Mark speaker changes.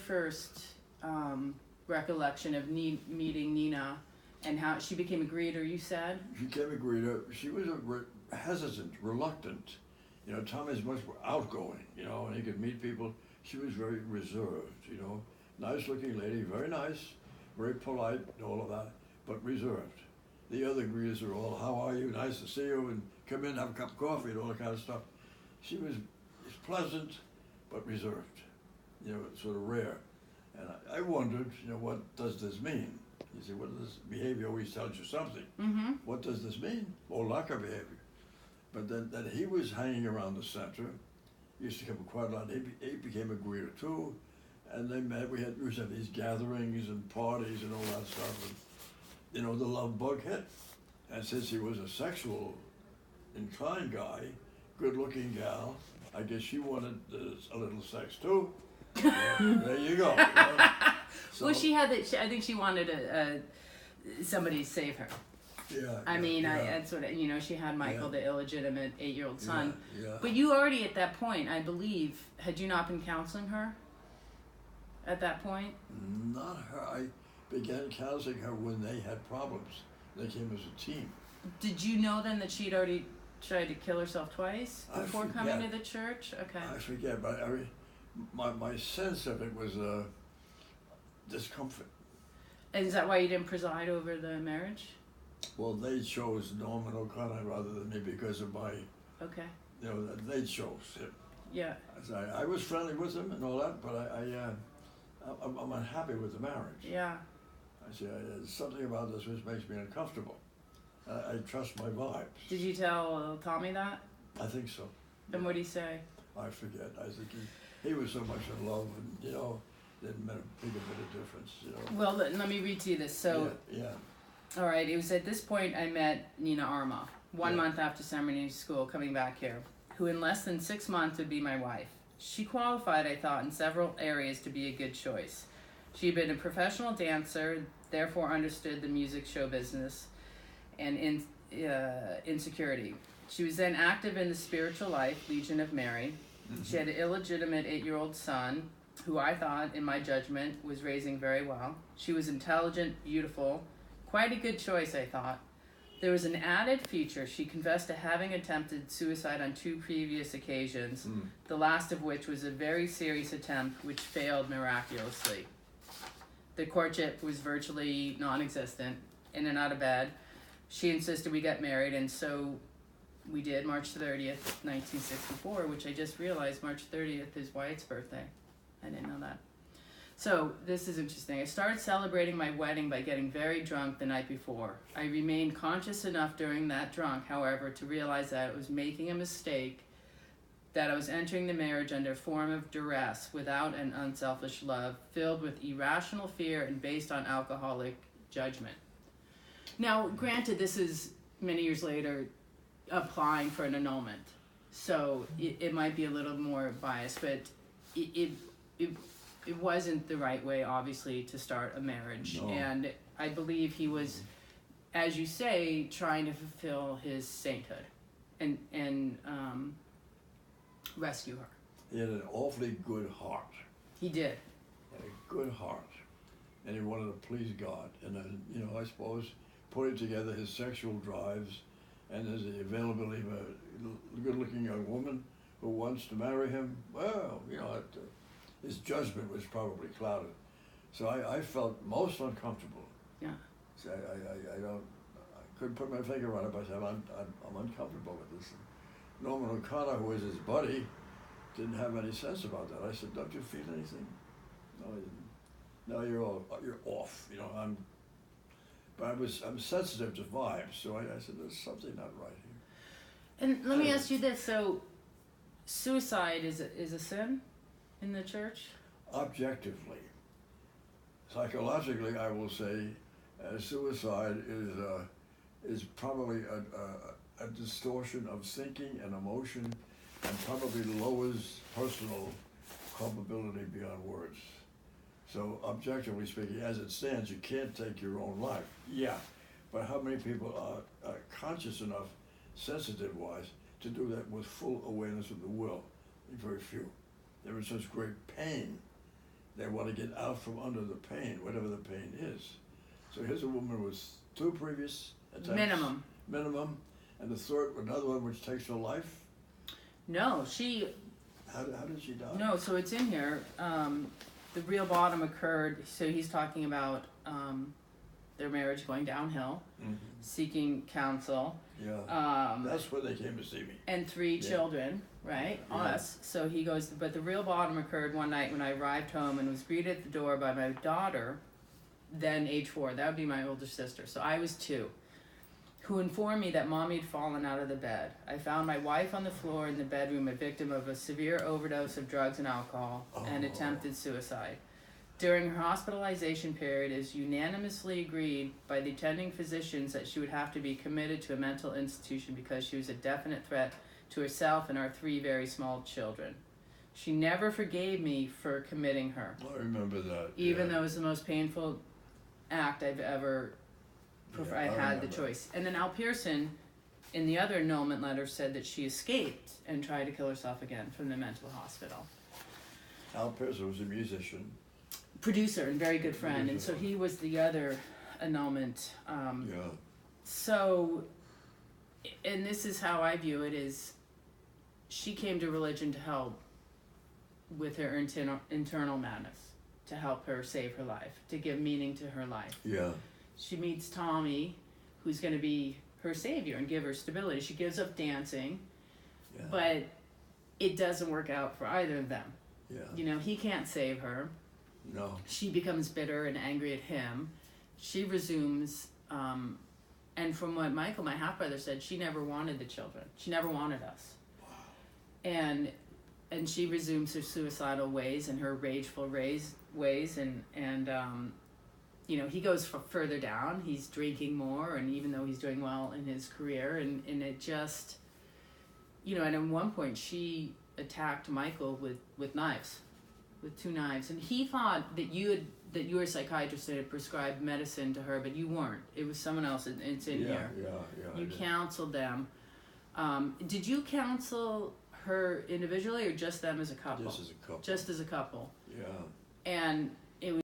Speaker 1: first recollection of meeting Nina and how she became a greeter, you said?
Speaker 2: She became a greeter. She was hesitant, reluctant. You know, Tommy's much more outgoing, you know, and he could meet people. She was very reserved, you know. Nice looking lady, very nice, very polite, and all of that, but reserved. The other greeters are all, how are you, nice to see you, and come in, have a cup of coffee, and all that kind of stuff. She was pleasant, but reserved, you know, sort of rare. And I wondered, you know, what does this mean? You see, what does this behavior always tells you something?
Speaker 1: Mm-hmm.
Speaker 2: What does this mean? Or lack of behavior. But then that he was hanging around the center, used to come quite a lot. He became a greeter too, and they met. We used to have these gatherings and parties and all that stuff. And, you know, the love bug hit. And since he was a sexual inclined guy, good-looking gal, I guess she wanted a little sex too. There you go. So,
Speaker 1: well, she had that. I think she wanted somebody to save her.
Speaker 2: Yeah.
Speaker 1: I mean,
Speaker 2: yeah.
Speaker 1: I had sort of, you know, she had Michael, the illegitimate 8-year-old son.
Speaker 2: Yeah.
Speaker 1: But you already at that point, I believe, had you not been counseling her at that point?
Speaker 2: Not her. I began counseling her when they had problems. They came as a team.
Speaker 1: Did you know then that she'd already tried to kill herself twice before coming to the church? Okay.
Speaker 2: I forget, but my sense of it was discomfort.
Speaker 1: And is that why you didn't preside over the marriage?
Speaker 2: Well, they chose Norman O'Connor rather than me because of my,
Speaker 1: okay.
Speaker 2: You know, they chose him.
Speaker 1: Yeah.
Speaker 2: I was friendly with him and all that, but I'm unhappy with the marriage.
Speaker 1: Yeah.
Speaker 2: I say, there's something about this which makes me uncomfortable. I trust my vibes.
Speaker 1: Did you tell Tommy that?
Speaker 2: I think so.
Speaker 1: And what did he say?
Speaker 2: I forget. I think he was so much in love, and you know, didn't make a bit of difference. You know.
Speaker 1: Well, let me read to you this. So.
Speaker 2: Yeah.
Speaker 1: All right. It was at this point I met Nina Arma, 1 month after seminary school, coming back here, who in less than 6 months would be my wife. She qualified, I thought, in several areas to be a good choice. She had been a professional dancer, therefore understood the music show business and insecurity. She was then active in the spiritual life, Legion of Mary. Mm-hmm. She had an illegitimate 8-year-old son, who I thought, in my judgment, was raising very well. She was intelligent, beautiful, quite a good choice, I thought. There was an added feature. She confessed to having attempted suicide on 2 previous occasions, the last of which was a very serious attempt which failed miraculously. The courtship was virtually non-existent, in and out of bed. She insisted we get married, and so we did, March 30th, 1964, which I just realized March 30th is Wyatt's birthday. I didn't know that. So, this is interesting. I started celebrating my wedding by getting very drunk the night before. I remained conscious enough during that drunk, however, to realize that I was making a mistake, that I was entering the marriage under a form of duress, without an unselfish love, filled with irrational fear and based on alcoholic judgment. Now, granted, this is many years later applying for an annulment, so it might be a little more biased, but it wasn't the right way, obviously, to start a marriage.
Speaker 2: No.
Speaker 1: And I believe he was, as you say, trying to fulfill his sainthood and rescue her.
Speaker 2: He had an awfully good heart.
Speaker 1: He did.
Speaker 2: He had a good heart, and he wanted to please God. And then, you know, I suppose putting together his sexual drives and the availability of a good-looking young woman who wants to marry him, well, you know, his judgment was probably clouded. So I felt most uncomfortable.
Speaker 1: Yeah.
Speaker 2: So I couldn't put my finger on it, but I said, I'm uncomfortable with this. And Norman O'Connor, who was his buddy, didn't have any sense about that. I said, don't you feel anything? No, he didn't. No, you're off. You know, I'm sensitive to vibes, so I said, there's something not right here.
Speaker 1: And let me ask you this: so, suicide is a sin in the church?
Speaker 2: Objectively, psychologically, I will say, suicide is probably a distortion of thinking and emotion, and probably lowers personal culpability beyond words. So objectively speaking, as it stands, you can't take your own life. Yeah, but how many people are conscious enough, sensitive-wise, to do that with full awareness of the will? Very few. They're in such great pain They want to get out from under the pain, whatever the pain is. So here's a woman with 2 previous attempts. Minimum. And the third, another one which takes her life.
Speaker 1: No, she.
Speaker 2: How did she die?
Speaker 1: No, so it's in here. The real bottom occurred. So he's talking about their marriage going downhill, seeking counsel.
Speaker 2: Yeah. That's where they came to see me.
Speaker 1: And 3 children, right? Yeah. Us. So he goes, but the real bottom occurred one night when I arrived home and was greeted at the door by my daughter, then age 4. That would be my older sister. So I was 2. Who informed me that Mommy had fallen out of the bed. I found my wife on the floor in the bedroom, a victim of a severe overdose of drugs and alcohol and attempted suicide. During her hospitalization period, it is unanimously agreed by the attending physicians that she would have to be committed to a mental institution because she was a definite threat to herself and our 3 very small children. She never forgave me for committing her.
Speaker 2: I remember that.
Speaker 1: Even though it was the most painful act I've ever I had the choice. And then Al Pearson, in the other annulment letter, said that she escaped and tried to kill herself again from the mental hospital.
Speaker 2: Al Pearson was a musician.
Speaker 1: Producer and very good friend. And so he was the other annulment. So, and this is how I view it, is she came to religion to help with her internal madness, to help her save her life, to give meaning to her life.
Speaker 2: Yeah.
Speaker 1: She meets Tommy, who's going to be her savior and give her stability. She gives up dancing, but it doesn't work out for either of them.
Speaker 2: Yeah.
Speaker 1: You know, he can't save her.
Speaker 2: No.
Speaker 1: She becomes bitter and angry at him. She resumes, and from what Michael, my half-brother, said, she never wanted the children. She never wanted us.
Speaker 2: Wow.
Speaker 1: And she resumes her suicidal ways and her rageful ways, and you know, he goes further down. He's drinking more, and even though he's doing well in his career, and it just, you know, and at one point she attacked Michael with knives, with 2 knives, and he thought that you were a psychiatrist that had prescribed medicine to her, but you weren't. It was someone else. It's in here.
Speaker 2: Yeah.
Speaker 1: You counseled them. Did you counsel her individually or just them as a couple?
Speaker 2: Just as a couple.
Speaker 1: Just as a couple.
Speaker 2: Yeah.
Speaker 1: And